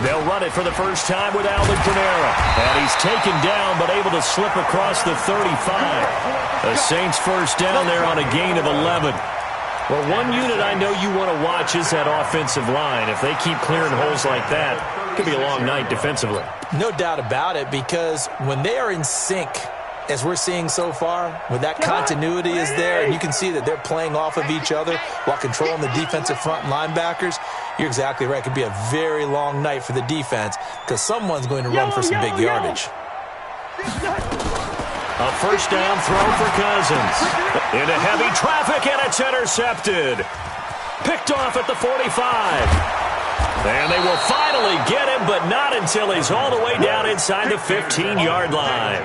They'll run it for the first time with Alvin Kamara. And he's taken down but able to slip across the 35. The Saints first down there on a gain of 11. Well, one unit I know you want to watch is that offensive line. If they keep clearing holes like that, it could be a long night defensively. No doubt about it, because when they are in sync, as we're seeing so far, when that continuity is there and you can see that they're playing off of each other while controlling the defensive front linebackers, you're exactly right. It could be a very long night for the defense because someone's going to run for some big yardage. A first down throw for Cousins. Into heavy traffic, and it's intercepted. Picked off at the 45. And they will finally get him, but not until he's all the way down inside the 15-yard line.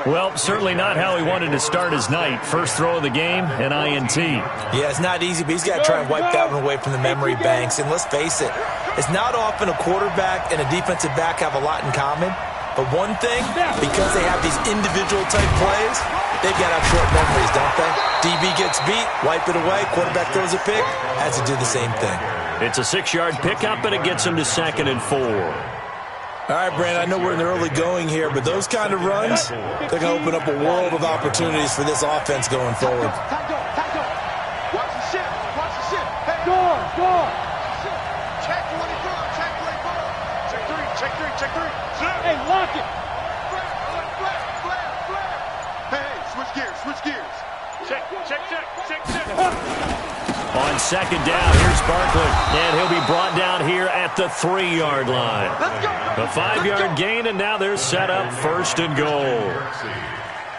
Well, certainly not how he wanted to start his night. First throw of the game, an INT. Yeah, it's not easy, but he's got to try and wipe that one away from the memory banks. And let's face it, it's not often a quarterback and a defensive back have a lot in common. But one thing, because they have these individual-type plays, they've got to have short memories, don't they? DB gets beat, wipe it away, quarterback throws a pick, has to do the same thing. It's a 6-yard pickup, and it gets him to 2nd and 4. All right, Brandon, I know we're in the early going here, but those kind of runs, they're going to open up a world of opportunities for this offense going forward. Watch the ship. Watch the ship. Hey. Score. Check 24. Check 24. Check 3. Check 3. Check 3. Hey, lock it. Flare. Hey, switch gears. Check. On 2nd down, here's Barkley. And he'll be brought down here at the 3-yard line. A 5-yard gain, and now they're set up 1st and goal.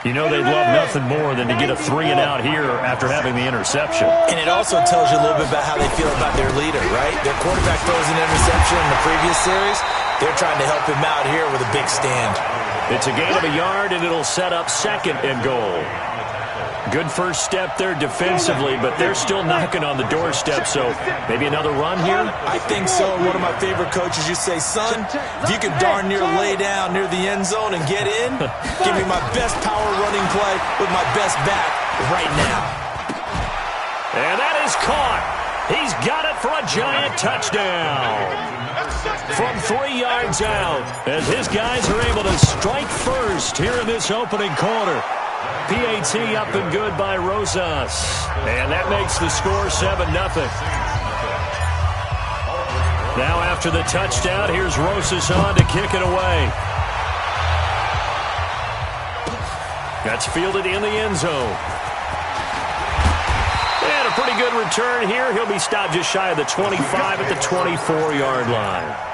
You know they'd love nothing more than to get a 3-and-out here after having the interception. And it also tells you a little bit about how they feel about their leader, right? Their quarterback throws an interception in the previous series. They're trying to help him out here with a big stand. It's a gain of a yard, and it'll set up 2nd and goal. Good first step there defensively, but they're still knocking on the doorstep, so maybe another run here? I think so. One of my favorite coaches, you say, son, if you can darn near lay down near the end zone and get in, give me my best power running play with my best back right now. And that is caught. He's got it for a giant touchdown. From 3 yards out, as his guys are able to strike first here in this opening quarter. PAT up and good by Rosas. And that makes the score 7-0. Now after the touchdown, here's Rosas on to kick it away. That's fielded in the end zone. And a pretty good return here. He'll be stopped just shy of the 25 at the 24-yard line.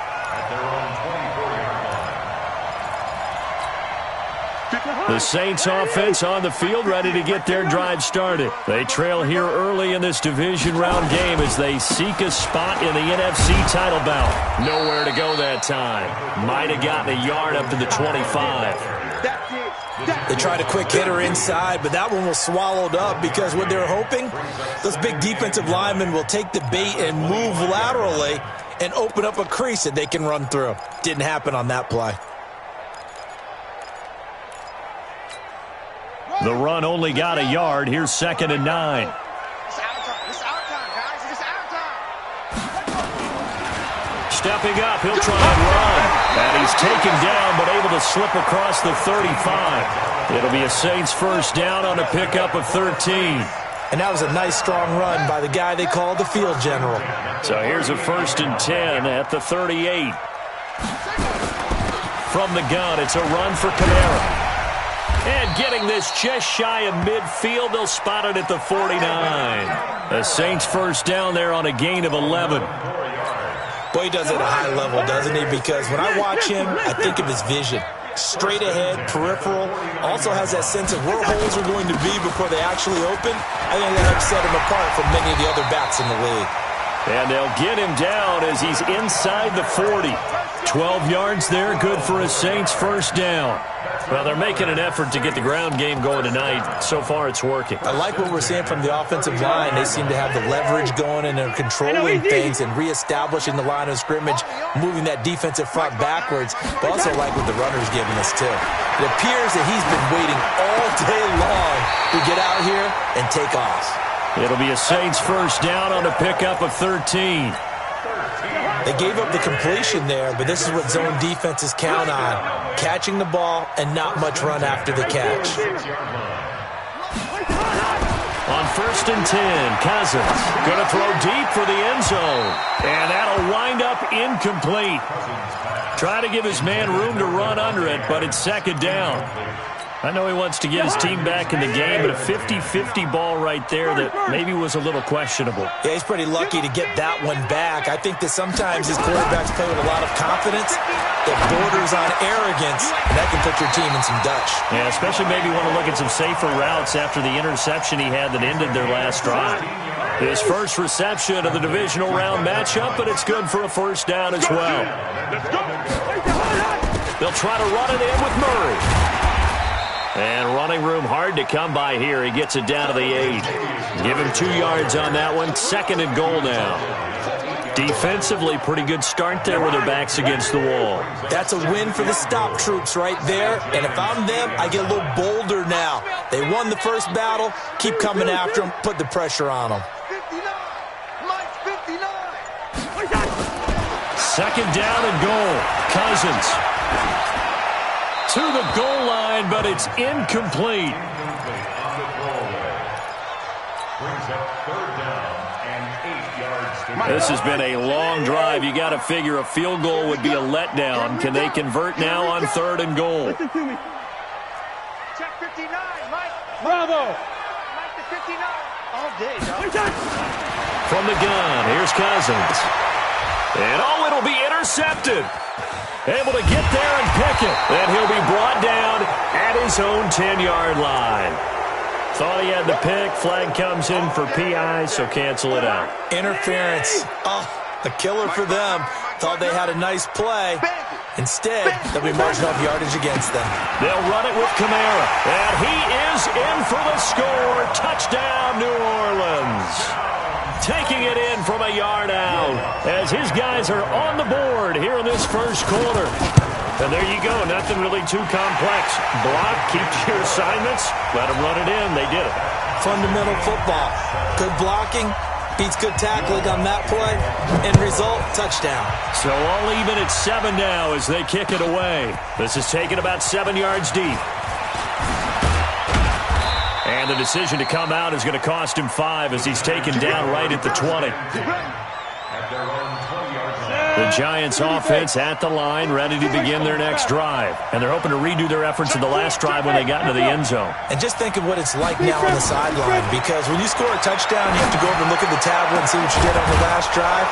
The Saints offense on the field, ready to get their drive started. They trail here early in this division round game as they seek a spot in the NFC title bout. Nowhere to go that time. Might have gotten a yard up to the 25. They tried a quick hitter inside, but that one was swallowed up because what they're hoping, those big defensive linemen will take the bait and move laterally and open up a crease that they can run through. Didn't happen on that play. The run only got a yard. Here's 2nd and 9. It's our time, guys. It's our time. Stepping up, he'll try and run. And he's taken down, but able to slip across the 35. It'll be a Saints first down on a pickup of 13. And that was a nice, strong run by the guy they call the field general. So here's a 1st and 10 at the 38. From the gun, it's a run for Kamara. And getting this just shy of midfield, they'll spot it at the 49. The Saints first down there on a gain of 11. Boy, he does it at a high level, doesn't he? Because when I watch him, I think of his vision. Straight ahead, peripheral. Also has that sense of where holes are going to be before they actually open. I think that helps set him apart from many of the other backs in the league. And they'll get him down as he's inside the 40. 12 yards there, good for a Saints first down. Well, they're making an effort to get the ground game going tonight. So far, it's working. I like what we're seeing from the offensive line. They seem to have the leverage going, and they're controlling things and reestablishing the line of scrimmage, moving that defensive front backwards. But also like what the runner's giving us, too. It appears that he's been waiting all day long to get out here and take off. It'll be a Saints first down on a pickup of 13. They gave up the completion there, but this is what zone defenses count on. Catching the ball and not much run after the catch. On 1st and 10, Cousins going to throw deep for the end zone. And that'll wind up incomplete. Try to give his man room to run under it, but it's 2nd down. I know he wants to get his team back in the game, but a 50-50 ball right there that maybe was a little questionable. Yeah, he's pretty lucky to get that one back. I think that sometimes these quarterbacks play with a lot of confidence that borders on arrogance, and that can put your team in some Dutch. Yeah, especially maybe want to look at some safer routes after the interception he had that ended their last drive. His first reception of the divisional round matchup, but it's good for a first down as well. They'll try to run it in with Murray. And running room hard to come by here. He gets it down to the 8. Give him 2 yards on that one. 2nd and goal now. Defensively, pretty good start there with their backs against the wall. That's a win for the stop troops right there. And if I'm them, I get a little bolder now. They won the first battle. Keep coming after them. Put the pressure on them. 2nd down and goal. Cousins to the goal line, but it's incomplete. This has been a long drive. You got to figure a field goal would be a letdown. Can they convert now on 3rd and goal? Listen to me. Check 59, Mike. Bravo. Mike to 59. All day, dog. From the gun, here's Cousins. And oh, it'll be intercepted. Able to get there and pick it. Then he'll be brought down at his own 10-yard line. Thought he had the pick. Flag comes in for PI, so cancel it out. Interference. Oh, a killer for them. Thought they had a nice play. Instead, they'll be marching off yardage against them. They'll run it with Kamara. And he is in for the score. Touchdown, New Orleans. Taking it in from a yard out as his guys are on the board here in this first quarter. And there you go. Nothing really too complex. Block, keep your assignments, let them run it in. They did it. Fundamental football. Good blocking beats good tackling on that play. End result, touchdown. So all even at 7 now as they kick it away. This is taken about 7 yards deep. And the decision to come out is going to cost him 5 as he's taken down right at the 20. The Giants offense at the line, ready to begin their next drive. And they're hoping to redo their efforts in the last drive when they got into the end zone. And just think of what it's like now on the sideline, because when you score a touchdown, you have to go over and look at the tablet and see what you did on the last drive.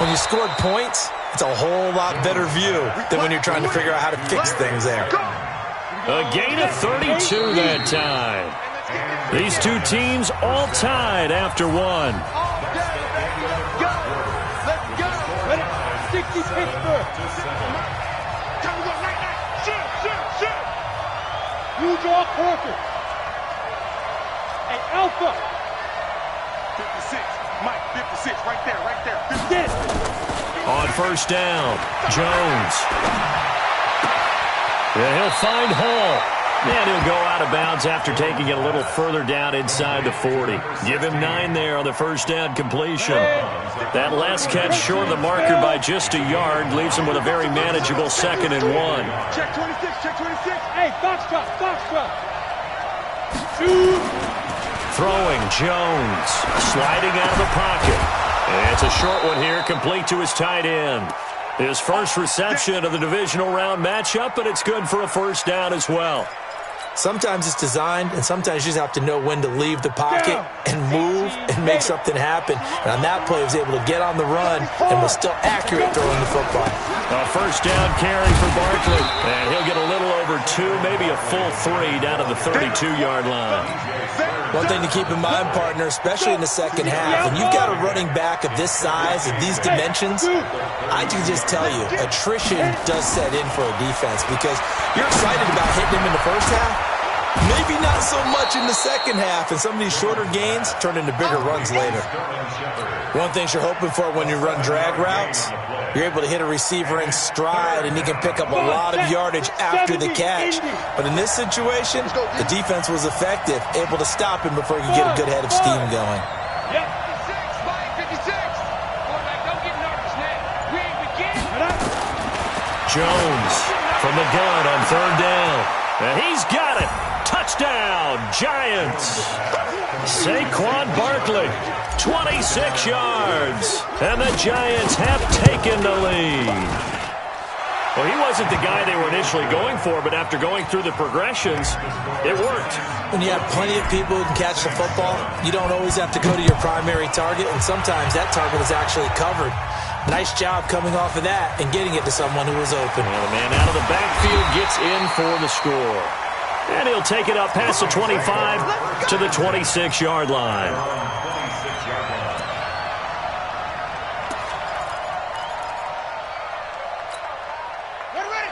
When you scored points, it's a whole lot better view than when you're trying to figure out how to fix things there. A gain of 32 that time. These two teams all tied after 1. Let's go. 60 Pittsburgh. Time to go. Night. Shoot. New York Hawkins. And Alpha. 56. Mike, 56. Right there. 56. On first down, Jones. And he'll find Hall. And he'll go out of bounds after taking it a little further down inside the 40. Give him 9 there on the first down completion. That last catch short of the marker by just a yard leaves him with a very manageable 2nd and 1. Check 26. Hey, Foxtrot. Shoot. Throwing Jones. Sliding out of the pocket. And it's a short one here, complete to his tight end. His first reception of the divisional round matchup, but it's good for a first down as well. Sometimes it's designed, and sometimes you just have to know when to leave the pocket and move and make something happen. And on that play, he was able to get on the run and was still accurate throwing the football. A first down carry for Barkley. And he'll get a little over 2, maybe a full 3 down to the 32-yard line. One thing to keep in mind, partner, especially in the second half, when you've got a running back of this size and these dimensions, I can just tell you, attrition does set in for a defense because you're excited about hitting him in the first half, Maybe not so much in the second half, and some of these shorter gains turn into bigger runs later. One thing you're hoping for when you run drag routes, you're able to hit a receiver in stride, and he can pick up a lot of yardage after the catch. But in this situation, the defense was effective, able to stop him before he could get a good head of steam going. Jones from the gun on third down. And he's got it. Touchdown, Giants. Saquon Barkley, 26 yards. And the Giants have taken the lead. Well, he wasn't the guy they were initially going for, but after going through the progressions, it worked. When you have plenty of people who can catch the football, you don't always have to go to your primary target, and sometimes that target is actually covered. Nice job coming off of that and getting it to someone who was open. And the man out of the backfield gets in for the score. And he'll take it up past the 25 to the 26-yard line.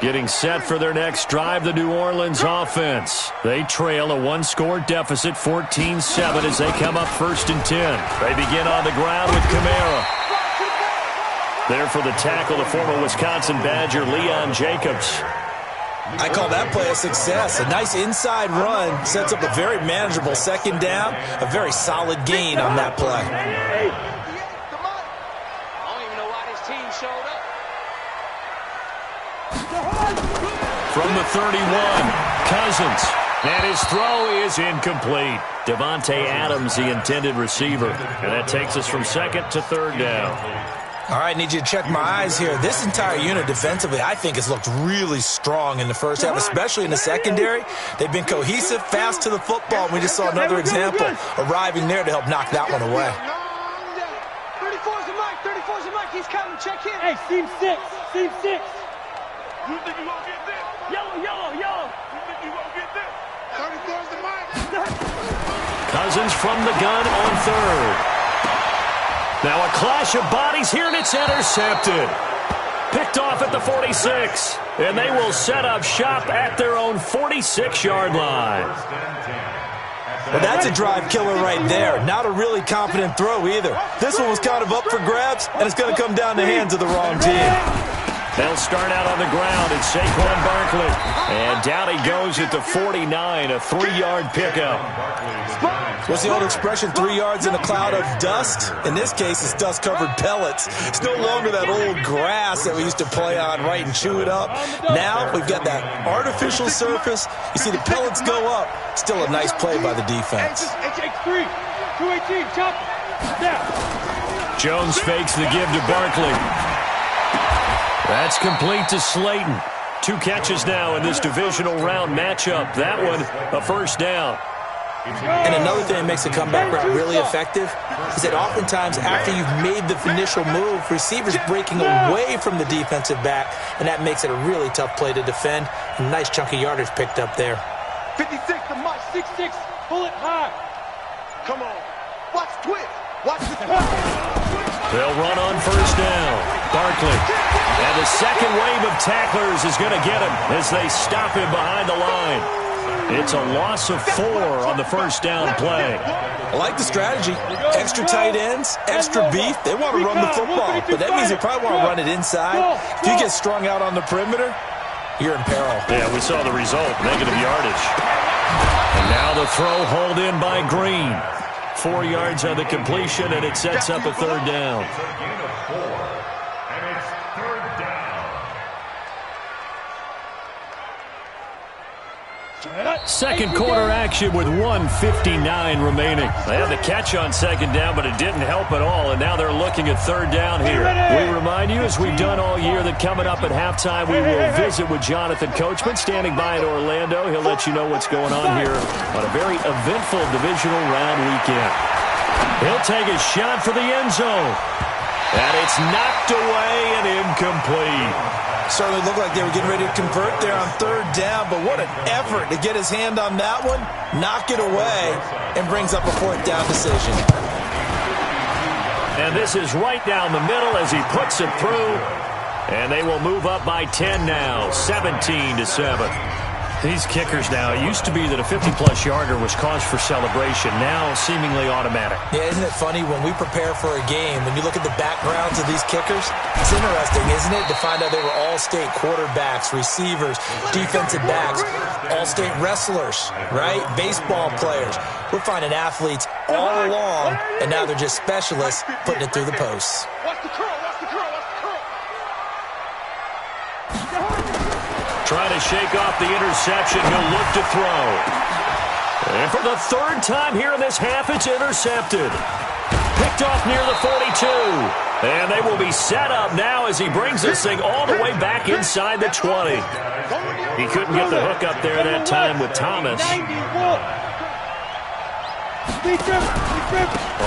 Getting set for their next drive, the New Orleans offense. They trail a one-score deficit, 14-7, as they come up 1st and 10. They begin on the ground with Kamara. There for the tackle, the former Wisconsin Badger, Leon Jacobs. I call that play a success. A nice inside run sets up a very manageable second down, a very solid gain on that play. I don't even know why this team showed up. From the 31, Cousins. And his throw is incomplete. Devontae Adams, the intended receiver. And that takes us from 2nd to 3rd down. All right, need you to check my eyes here. This entire unit defensively, I think, has looked really strong in the first half, especially in the secondary. They've been cohesive, fast to the football, and we just saw another example arriving there to help knock that one away. 34's a Mike, 34's a Mike. He's coming, check in. Hey, seam 6, seam 6. You think you won't get this? Yellow, yellow, yellow. You think you won't get this? 34's the Mike. Cousins from the gun on 3rd. Now a clash of bodies here, and it's intercepted. Picked off at the 46, and they will set up shop at their own 46-yard line. Well, that's a drive killer right there. Not a really confident throw either. This one was kind of up for grabs, and it's going to come down the hands of the wrong team. They'll start out on the ground, and Saquon Barkley. And down he goes at the 49, a 3-yard pickup. What's the old expression, 3 yards in a cloud of dust? In this case, it's dust-covered pellets. It's no longer that old grass that we used to play on, right, and chew it up. Now we've got that artificial surface. You see the pellets go up. Still a nice play by the defense. H3, 218, chop. Jones fakes the give to Barkley. That's complete to Slayton. 2 catches now in this divisional round matchup. That one, a 1st down. And another thing that makes a comeback route really effective is that oftentimes after you've made the initial move, receivers breaking away from the defensive back, and that makes it a really tough play to defend. A nice chunk of yardage picked up there. 56, the Mike. 6-6, pull it high. Come on. Watch the twist. Watch the twist. They'll run on 1st down. Barkley. And the second wave of tacklers is going to get him as they stop him behind the line. It's a loss of 4 on the 1st down play. I like the strategy. Extra tight ends, extra beef. They want to run the football, but that means they probably want to run it inside. If you get strung out on the perimeter, you're in peril. Yeah, we saw the result, negative yardage. And now the throw hauled in by Green. 4 yards on the completion, and it sets up a 3rd down. Second quarter action with 1:59 remaining. They had the catch on 2nd down, but it didn't help at all, and now they're looking at 3rd down here. We remind you, as we've done all year, that coming up at halftime, we will visit with Jonathan Coachman, standing by in Orlando. He'll let you know what's going on here on a very eventful divisional round weekend. He'll take a shot for the end zone, and it's knocked away and incomplete. Certainly looked like they were getting ready to convert there on 3rd down, but what an effort to get his hand on that one, knock it away, and brings up a 4th down decision. And this is right down the middle as he puts it through, and they will move up by 10 now, 17-7. These kickers now, it used to be that a 50-plus yarder was cause for celebration, now seemingly automatic. Yeah, isn't it funny when we prepare for a game, when you look at the backgrounds of these kickers, it's interesting, isn't it, to find out they were all-state quarterbacks, receivers, defensive backs, all-state wrestlers, right? Baseball players. We're finding athletes all along, and now they're just specialists putting it through the posts. Watch the curl, watch the curl, watch the curl. Trying to shake off the interception. He'll look to throw. And for the third time here in this half, it's intercepted. Picked off near the 42. And they will be set up now as he brings this thing all the way back inside the 20. He couldn't get the hook up there that time with Thomas.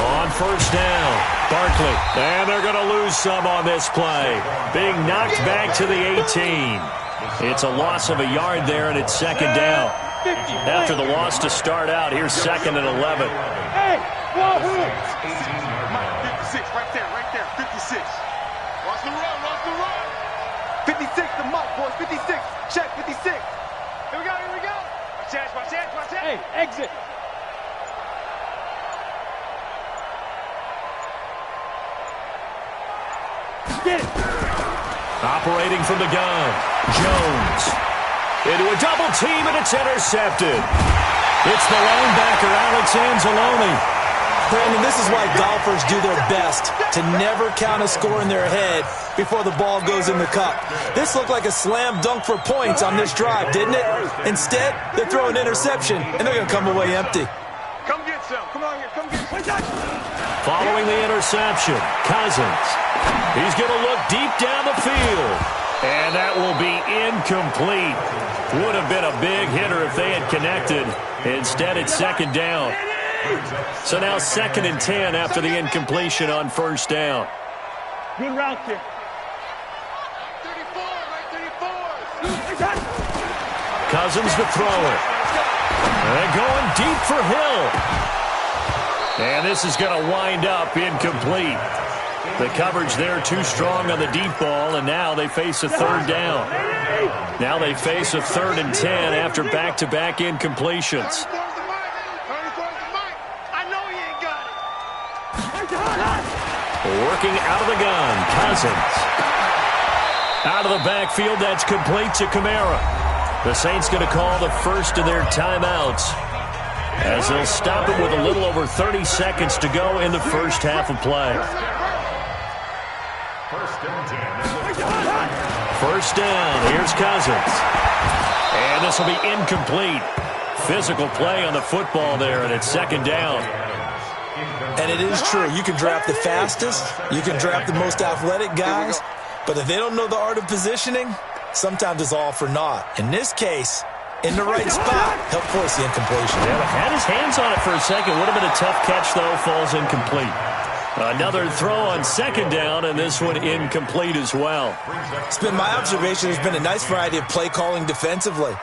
On first down, Barkley. And they're going to lose some on this play. Being knocked back to the 18. It's a loss of a yard there, and it's second down. After the loss to start out, here's 2nd and 11. Hey, Wahoo! 56, right there, 56. Watch the run, watch the run. 56, the mark, boys, 56. Check, 56. Here we go, here we go. Watch that, watch that, watch that. Hey, exit. Get it. Operating from the gun, Jones. Into a double team, and it's intercepted. It's the linebacker, Alex Anzalone. Brandon, this is why golfers do their best to never count a score in their head before the ball goes in the cup. This looked like a slam dunk for points on this drive, didn't it? Instead, they're throwing interception, and they're going to come away empty. Come get some. Come on here, come get some. Following the interception, Cousins. He's going to look deep down the field. And that will be incomplete. Would have been a big hitter if they had connected. Instead, it's second down. So now 2nd and 10 after the incompletion on first down. Good route kick. 34, right 34. Cousins to throw it. And going deep for Hill. And this is going to wind up incomplete. The coverage there too strong on the deep ball, and now they face a third down. Now they face a 3rd and 10 after back-to-back incompletions. I know he ain't got it. Working out of the gun, Cousins. Out of the backfield, that's complete to Kamara. The Saints going to call the first of their timeouts as they'll stop it with a little over 30 seconds to go in the first half of play. First down, here's Cousins. And this will be incomplete. Physical play on the football there, and it's second down. And it is true. You can draft the fastest. You can draft the most athletic guys. But if they don't know the art of positioning, sometimes it's all for naught. In this case, in the right spot, help force the incompletion. Yeah, had his hands on it for a second. Would have been a tough catch, though. Falls incomplete. Another throw on second down, and this one incomplete as well. It's been my observation there's been a nice variety of play calling defensively.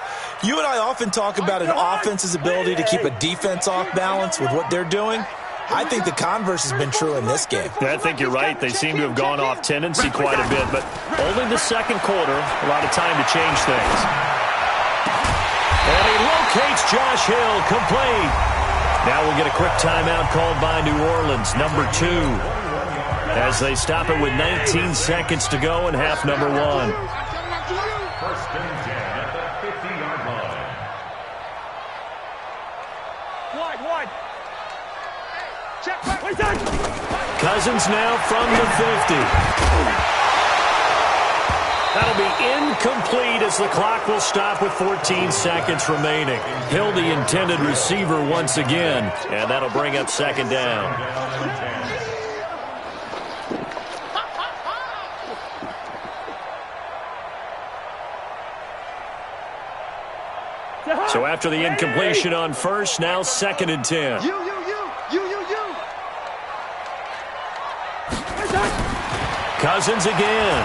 You and I often talk about an offense's ability to keep a defense off balance with what they're doing. I think the converse has been true in this game. Yeah, I think you're right. They seem to have gone off tendency quite a bit, but only the second quarter, a lot of time to change things. And he locates Josh Hill, complete. Now we'll get a quick timeout called by New Orleans, number 2, as they stop it with 19 seconds to go in half number 1. First and 10 at the 50-yard line. Wide. Check back. Cousins now from the 50. That'll be incomplete as the clock will stop with 14 seconds remaining. Hill, the intended receiver once again, and that'll bring up second down. So after the incompletion on first, now 2nd and 10. You. Cousins again.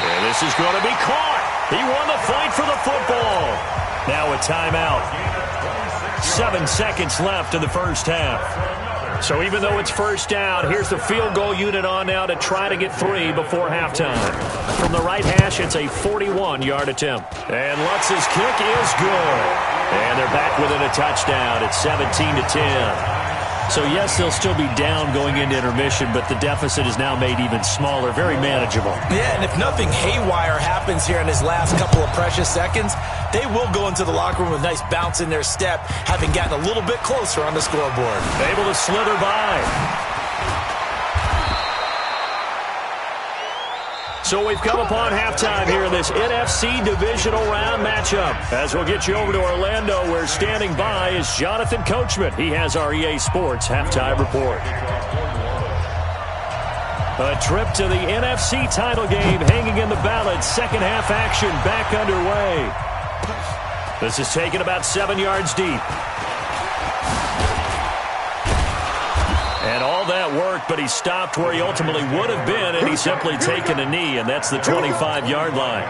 And this is going to be caught. He won the fight for the football. Now a timeout. 7 seconds left in the first half. So even though it's first down, here's the field goal unit on now to try to get 3 before halftime. From the right hash, it's a 41-yard attempt. And Lutz's kick is good. And they're back within a touchdown. It's 17-10. So, yes, they'll still be down going into intermission, but the deficit is now made even smaller, very manageable. Yeah, and if nothing haywire happens here in his last couple of precious seconds, they will go into the locker room with a nice bounce in their step, having gotten a little bit closer on the scoreboard. Able to slither by. So we've come upon halftime here in this NFC divisional round matchup. As we'll get you over to Orlando, where standing by is Jonathan Coachman. He has our EA Sports halftime report. A trip to the NFC title game hanging in the balance. Second half action back underway. This is taken about 7 yards deep. And all that work, but he stopped where he ultimately would have been, and he's simply taken a knee, and that's the 25-yard line.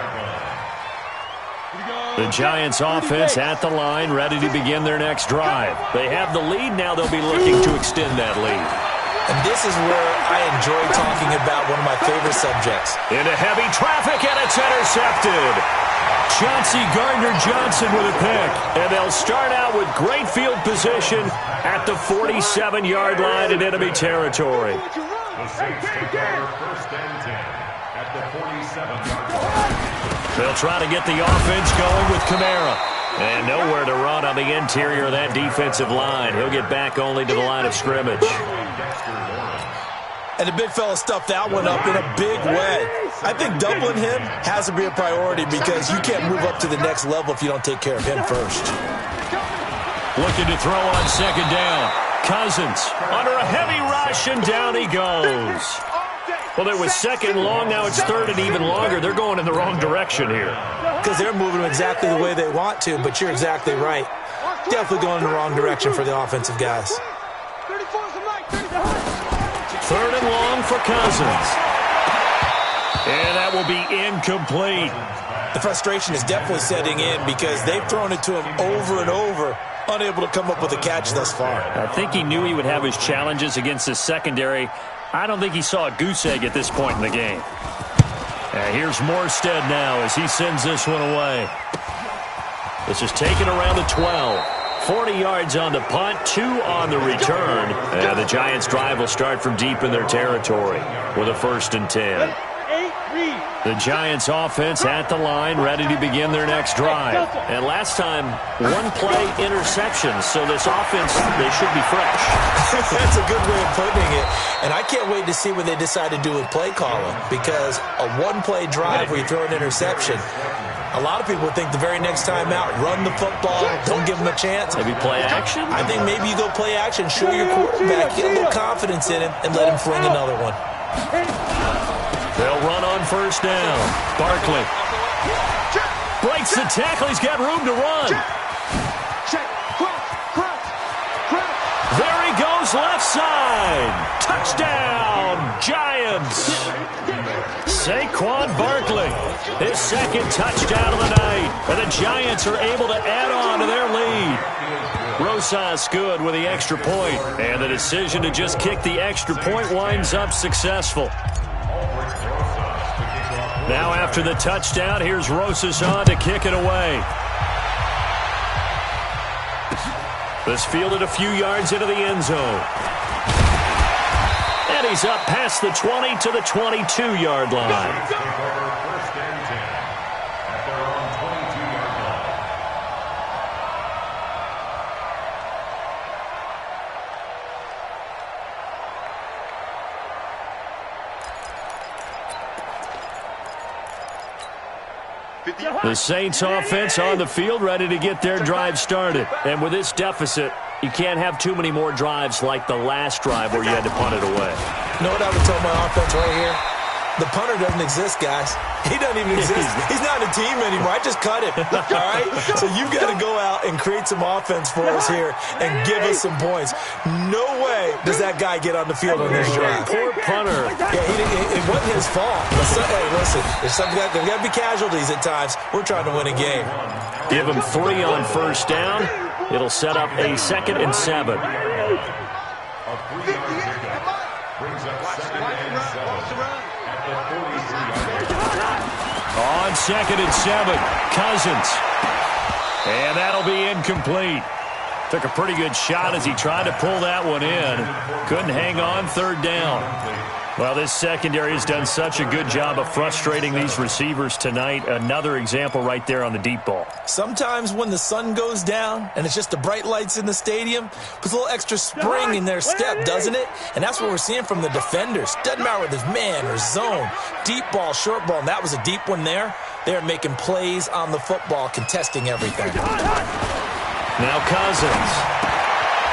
The Giants offense at the line, ready to begin their next drive. They have the lead. Now they'll be looking to extend that lead. And this is where I enjoy talking about one of my favorite subjects. Into heavy traffic, and it's intercepted. Chauncey Gardner-Johnson with a pick. And they'll start out with great field position at the 47-yard line in enemy territory. The Saints take over first and 10 at the 47-yard line. They'll try to get the offense going with Kamara. And nowhere to run on the interior of that defensive line. He'll get back only to the line of scrimmage. And the big fella stuffed that one up in a big way. I think doubling him has to be a priority because you can't move up to the next level if you don't take care of him first. Looking to throw on second down. Cousins under a heavy rush, and down he goes. Well, it was second long. Now it's third and even longer. They're going in the wrong direction here. Because they're moving exactly the way they want to, but you're exactly right. Definitely going in the wrong direction for the offensive guys. Third and long for Cousins. And that will be incomplete. The frustration is definitely setting in because they've thrown it to him over and over, unable to come up with a catch thus far. I think he knew he would have his challenges against his secondary. I don't think he saw a goose egg at this point in the game. And here's Morstead now as he sends this one away. This is taken around the 12. 40 yards on the punt, 2 on the return. And the Giants' drive will start from deep in their territory with a 1st and 10. The Giants' offense at the line, ready to begin their next drive. And last time, 1-play interception, so this offense, they should be fresh. That's a good way of putting it. And I can't wait to see what they decide to do with play calling, because a 1-play drive where you throw an interception, a lot of people think the very next time out, run the football, don't give them a chance. Maybe play action? I think maybe you go play action, show your quarterback, get a little confidence in him, and let him fling another one. They'll run on first down. Barkley breaks the tackle. He's got room to run. There he goes, left side. Touchdown, Giants. Saquon Barkley, his second touchdown of the night. And the Giants are able to add on to their lead. Rosas good with the extra point. And the decision to just kick the extra point winds up successful. Now after the touchdown, here's Rosas on to kick it away. This fielded a few yards into the end zone. And he's up past the 20 to the 22-yard line. The Saints offense on the field, ready to get their drive started. And with this deficit, you can't have too many more drives like the last drive where you had to punt it away. You know what I would tell my offense right here? The punter doesn't exist, guys. He doesn't even exist. He's not a team anymore. I just cut him. All right? So you've got to go out and create some offense for us here and give us some points. No way does that guy get on the field on this drive. Poor punter. Yeah, it wasn't his fault. Hey, listen, there's got to be casualties at times. We're trying to win a game. Give him 3 on first down. It'll set up a 2nd and 7. 2nd and 7. Cousins. And that'll be incomplete. Took a pretty good shot as he tried to pull that one in. Couldn't hang on, 3rd down. Well, this secondary has done such a good job of frustrating these receivers tonight. Another example right there on the deep ball. Sometimes when the sun goes down and it's just the bright lights in the stadium, puts a little extra spring in their step, doesn't it? And that's what we're seeing from the defenders. Doesn't matter whether it's man or zone, deep ball, short ball, and that was a deep one there. They're making plays on the football, contesting everything. Now Cousins.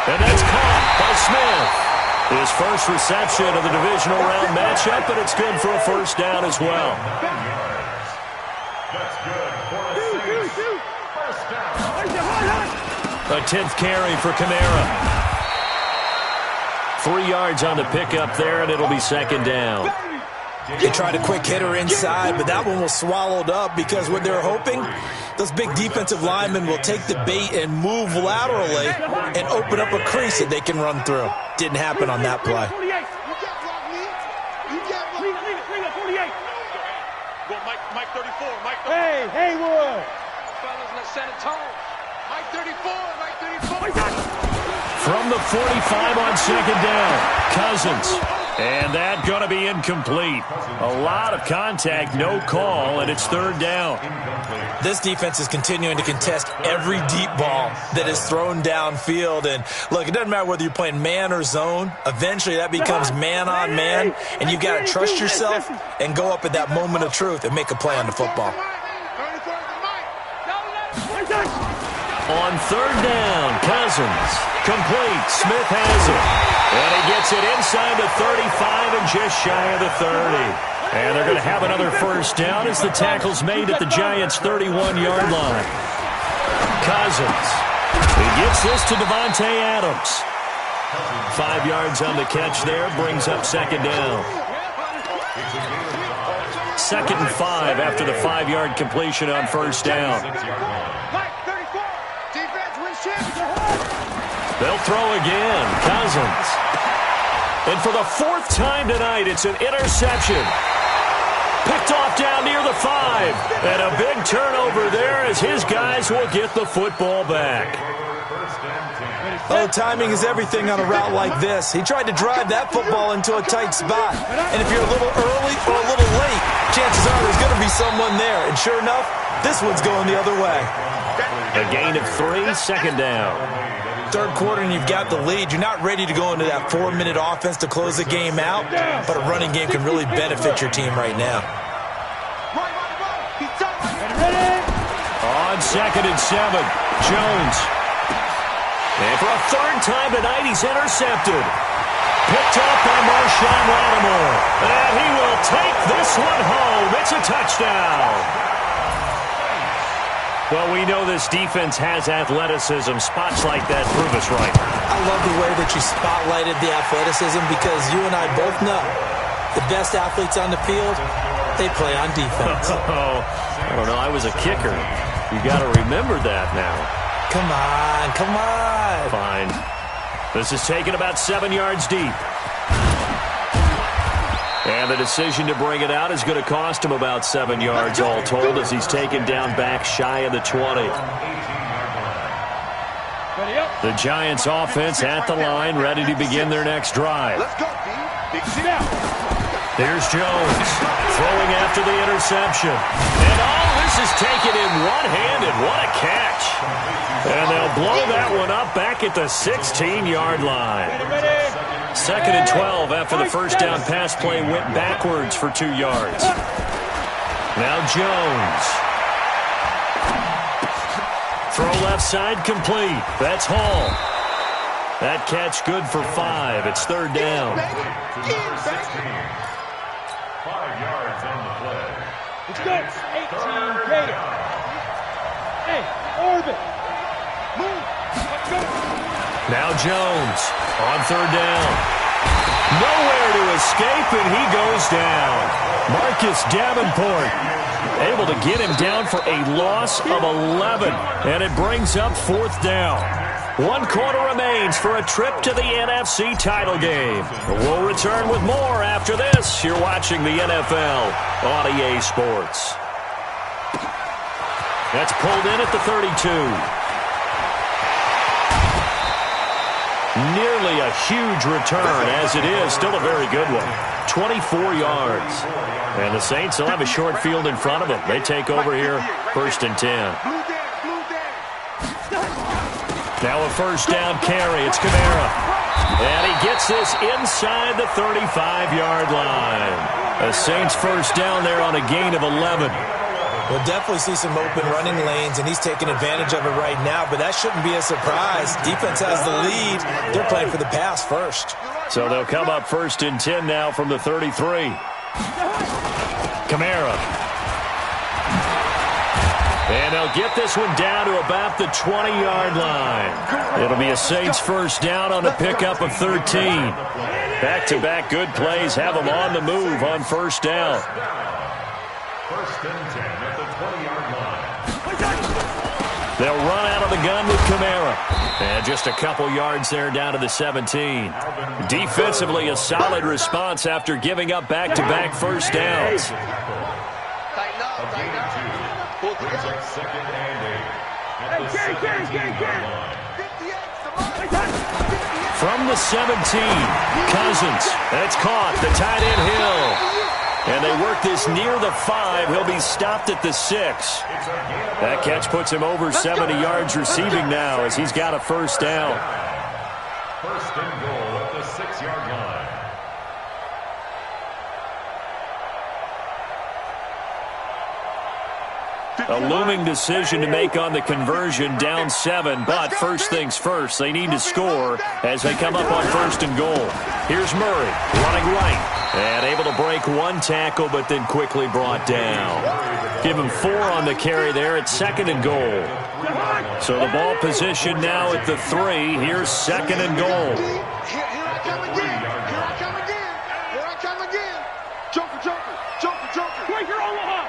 And that's caught by Smith. His first reception of the divisional round matchup, but it's good for a 1st down as well. That's good for the Saints. 1st down. A 10th carry for Kamara. 3 yards on the pickup there, and it'll be 2nd down. They tried a quick hitter inside, but that one was swallowed up because what they're hoping, those big defensive linemen will take the bait and move laterally and open up a crease that they can run through. Didn't happen on that play. Mike 34, Mike 34. Hey, Haywood. Fellas, let's set a tone. Mike 34, Mike 34. From the 45 on 2nd down, Cousins. And that going to be incomplete. A lot of contact, no call, and it's 3rd down. This defense is continuing to contest every deep ball that is thrown downfield. And look, it doesn't matter whether you're playing man or zone. Eventually that becomes man on man, and you've got to trust yourself and go up at that moment of truth and make a play on the football. On 3rd down, Cousins. Complete. Smith has it. And he gets it inside the 35 and just shy of the 30. And they're going to have another 1st down as the tackle's made at the Giants' 31-yard line. Cousins. He gets this to Devontae Adams. 5 yards on the catch there. Brings up 2nd down. 2nd and 5 after the 5-yard completion on 1st down. They'll throw again. Cousins. And for the 4th time tonight, it's an interception. Picked off down near the 5. And a big turnover there as his guys will get the football back. Oh, timing is everything on a route like this. He tried to drive that football into a tight spot. And if you're a little early or a little late, chances are there's going to be someone there. And sure enough, this one's going the other way. A gain of 3, 2nd down. 3rd quarter and you've got the lead. You're not ready to go into that 4-minute offense to close the game out, but a running game can really benefit your team right now. On 2nd and 7, Jones. And for a 3rd time tonight, he's intercepted. Picked up by Marshawn Lattimore. And he will take this one home. It's a touchdown. Well, we know this defense has athleticism. Spots like that prove us right. I love the way that you spotlighted the athleticism because you and I both know the best athletes on the field, they play on defense. Oh, I don't know. I was a kicker. You got to remember that now. Come on, come on. Fine. This is taken about 7 yards deep. And the decision to bring it out is going to cost him about 7 yards all told as he's taken down back shy of the 20. The Giants offense at the line, ready to begin their next drive. Here's Jones throwing after the interception. And this is taken in one-handed. What a catch. And they'll blow that one up back at the 16-yard line. 2nd and 12 after the 1st down pass play went backwards for 2 yards. Now Jones. Throw left side complete. That's Hall. That catch good for 5. It's 3rd down. 5 yards on the play. It's good. 18 Gator. Hey, orbit. Move. Let's go. Now Jones on 3rd down. Nowhere to escape, and he goes down. Marcus Davenport able to get him down for a loss of 11, and it brings up 4th down. 1 quarter remains for a trip to the NFC title game. We'll return with more after this. You're watching the NFL on EA Sports. That's pulled in at the 32. Nearly a huge return, as it is. Still a very good one. 24 yards. And the Saints will have a short field in front of them. They take over here, 1st and 10. Now a first down carry. It's Kamara. And he gets this inside the 35-yard line. The Saints first down there on a gain of 11. We'll definitely see some open running lanes, and he's taking advantage of it right now, but that shouldn't be a surprise. Defense has the lead. They're playing for the pass first. So they'll come up 1st and 10 now from the 33. Kamara. And they'll get this one down to about the 20-yard line. It'll be a Saints first down on a pickup of 13. Back-to-back good plays have them on the move on first down. 1st and 10 at the 20-yard line. They'll run out of the gun with Kamara. And just a couple yards there down to the 17. Defensively, a solid response after giving up back-to-back first downs. Tighten up, tighten up. Pull Brings together. up 2nd and 8 at the 17-yard line. 58, From the 17, Cousins. And it's caught. The tight end Hill. And they work this near the 5. He'll be stopped at the 6. That catch puts him over 70 yards receiving now as he's got a first down. 1st and goal at the 6-yard line. A looming decision to make on the conversion, down 7. But first things first, they need to score as they come up on 1st and goal. Here's Murray running right. And able to break one tackle, but then quickly brought down. Give him 4 on the carry there at 2nd and goal. So the ball position now at the 3. Here's 2nd and goal. Here I come again. Here I come again. Here I come again. Joker, Joker, Joker, Joker. Quaker Omaha.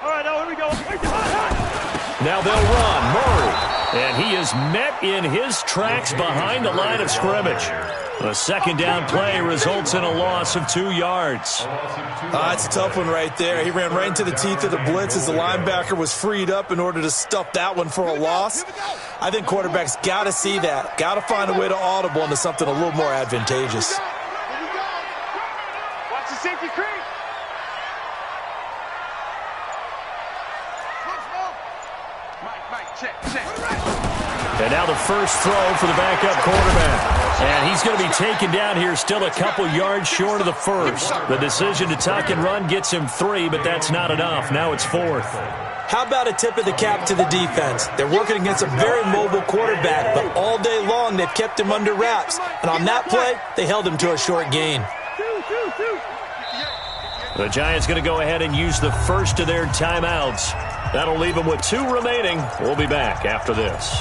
All right, now here we go. Now they'll run. Murray. And he is met in his tracks behind the line of scrimmage. The 2nd down play results in a loss of 2 yards. It's a tough one right there. He ran right into the teeth of the blitz as the linebacker was freed up in order to stuff that one for a loss. I think quarterbacks got to see that. Got to find a way to audible into something a little more advantageous. Here we go. Watch the safety creep. Mike, check. And now the first throw for the backup quarterback. And he's going to be taken down here still a couple yards short of the first. The decision to tuck and run gets him 3, but that's not enough. Now it's 4th. How about a tip of the cap to the defense? They're working against a very mobile quarterback, but all day long they've kept him under wraps. And on that play, they held him to a short gain. The Giants going to go ahead and use the first of their timeouts. That'll leave them with 2 remaining. We'll be back after this.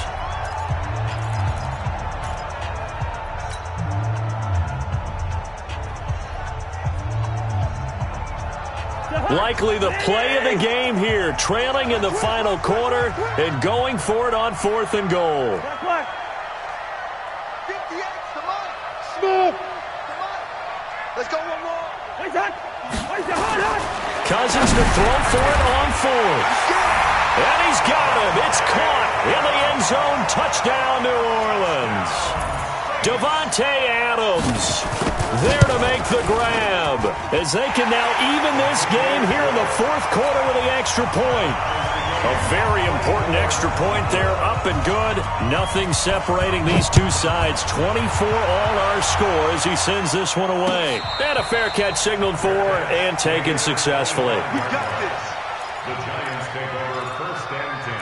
Likely the play of the game here, trailing in the final quarter and going for it on 4th and goal. 58, come on. Smooth. Come on. Let's go one more. Cousins to throw for it on 4th. And he's got him. It's caught in the end zone. Touchdown, New Orleans. Davante Adams there to make the grab as they can now even this game here in the 4th quarter with the extra point. A very important extra point there, up and good. Nothing separating these two sides. 24 all our score as he sends this one away. And a fair catch signaled for and taken successfully. We got this. The Giants take over 1st and 10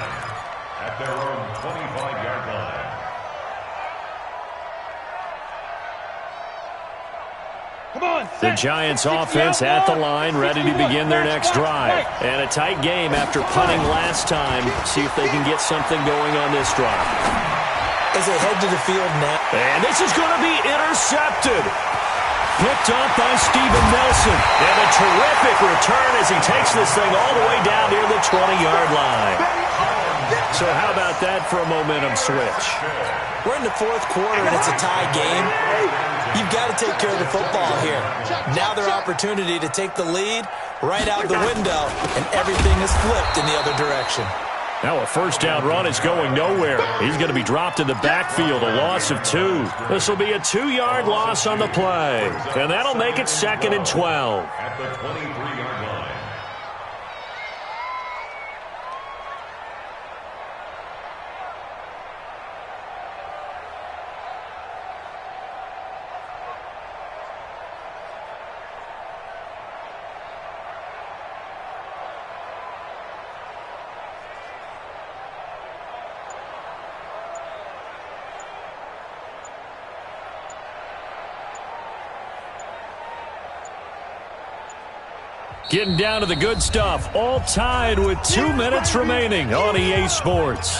at their own 25-yard line. The Giants offense at the line, ready to begin their next drive. And a tight game after punting last time. See if they can get something going on this drive. As they head to the field now. And this is going to be intercepted. Picked up by Steven Nelson. And a terrific return as he takes this thing all the way down near the 20-yard line. So how about that for a momentum switch? We're in the fourth quarter, and it's a tie game. You've got to take care of the football here. Now their opportunity to take the lead right out the window, and everything is flipped in the other direction. Now a first down run is going nowhere. He's going to be dropped in the backfield, a loss of 2. This will be a 2-yard loss on the play, and that'll make it 2nd and 12. At the 23-yard line. Getting down to the good stuff, all tied with 2 minutes remaining on EA Sports.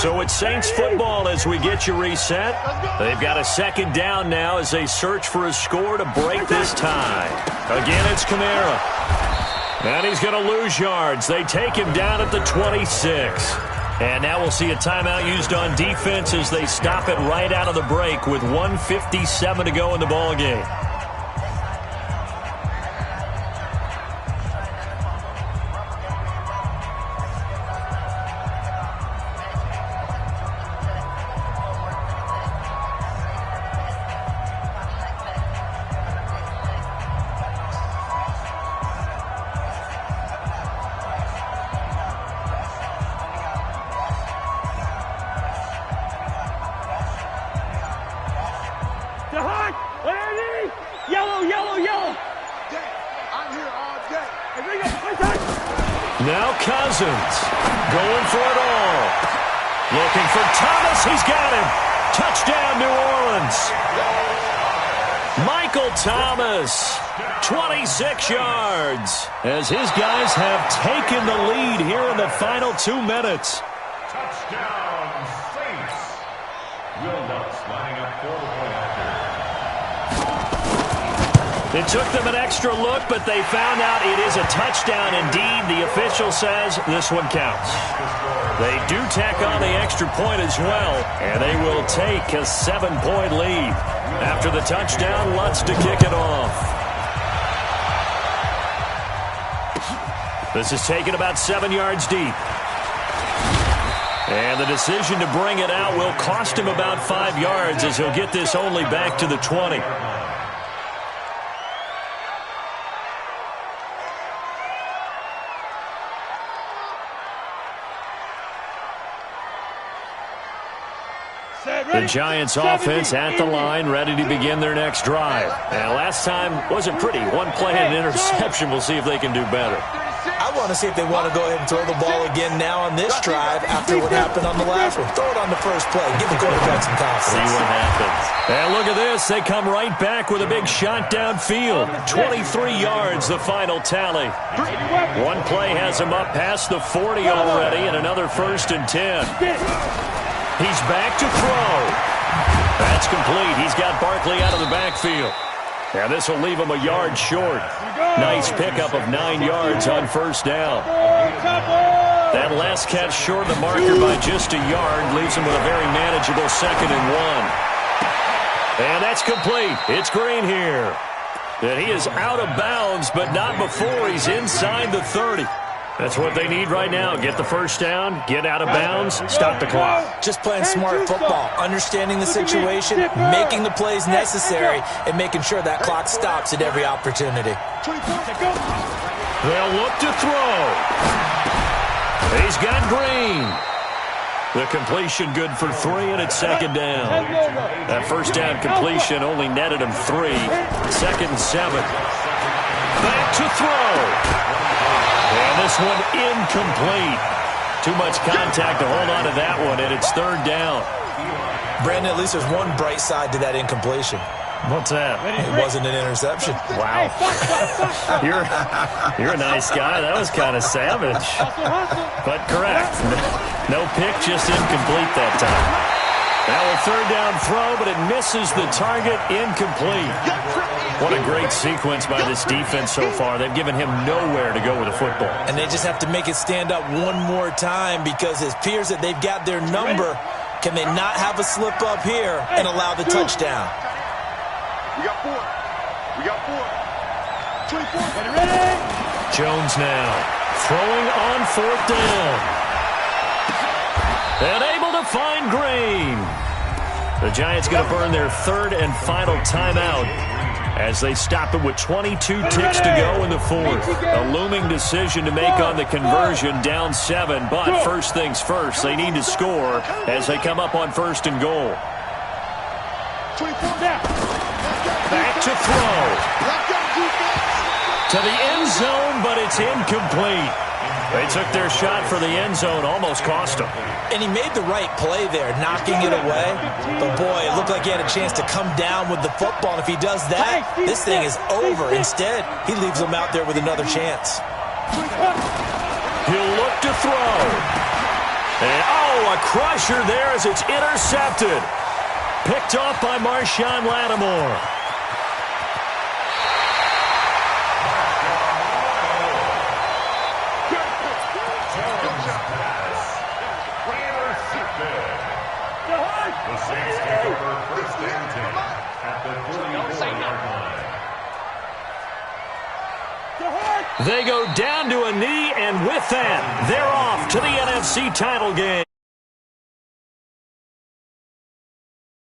So it's Saints football as we get you reset. They've got a 2nd down now as they search for a score to break this tie. Again, it's Kamara. And he's going to lose yards. They take him down at the 26. And now we'll see a timeout used on defense as they stop it right out of the break with 1:57 to go in the ballgame. Now Cousins going for it all. Looking for Thomas. He's got him. Touchdown, New Orleans. Michael Thomas, 26 yards, as his guys have taken the lead here in the final 2 minutes. Touchdown, Saints. Will Lutz lining up for the point after. It took them an extra look, but they found out it is a touchdown indeed. The official says this one counts. They do tack on the extra point as well, and they will take a 7-point lead. After the touchdown, Lutz to kick it off. This is taken about 7 yards deep. And the decision to bring it out will cost him about 5 yards as he'll get this only back to the 20. The Giants offense at the line, ready to begin their next drive. And last time wasn't pretty. One play and an interception. We'll see if they can do better. I want to see if they want to go ahead and throw the ball again now on this drive after what happened on the last one. Throw it on the first play. Give the quarterback some confidence. See what happens. And look at this. They come right back with a big shot downfield. 23 yards, the final tally. One play has him up past the 40 already, and another 1st and 10. He's back to throw. That's complete. He's got Barkley out of the backfield. And this will leave him a yard short. Nice pickup of 9 yards on 1st down. That last catch short of the marker by just a yard leaves him with a very manageable 2nd and 1. And that's complete. It's Green here. And he is out of bounds, but not before he's inside the 30. That's what they need right now. Get the 1st down, get out of bounds, stop the clock. Just playing smart football, understanding the situation, making the plays necessary, and making sure that clock stops at every opportunity. They'll look to throw. He's got Green. The completion good for 3, and it's 2nd down. That 1st down completion only netted him 3. 2nd and 7. Back to throw. And this one incomplete. Too much contact to hold on to that one, and it's 3rd down. Brandon, at least there's one bright side to that incompletion. What's that? It wasn't an interception. Wow. You're a nice guy. That was kind of savage. But correct. No pick, just incomplete that time. Now a third down throw, but it misses the target. Incomplete. What a great sequence by this defense so far. They've given him nowhere to go with the football. And they just have to make it stand up one more time because it appears that they've got their number. Can they not have a slip up here and allow the touchdown? We got 4. We got 4. 24. Ready? Jones now throwing on fourth down. And able to find Green. The Giants going to burn their third and final timeout as they stop it with 22 ticks to go in the fourth. A looming decision to make on the conversion, down 7. But first things first, they need to score as they come up on first and goal. Back to throw. To the end zone, but it's incomplete. They took their shot for the end zone, almost cost them. And he made the right play there, knocking it away. But, boy, it looked like he had a chance to come down with the football. And if he does that, this thing is over. Instead, he leaves him out there with another chance. He'll look to throw. And, oh, a crusher there as it's intercepted. Picked off by Marshawn Lattimore. The Saints take over first and 10 at the 44-yard line. They go down to a knee, and with that, they're off to the NFC title game.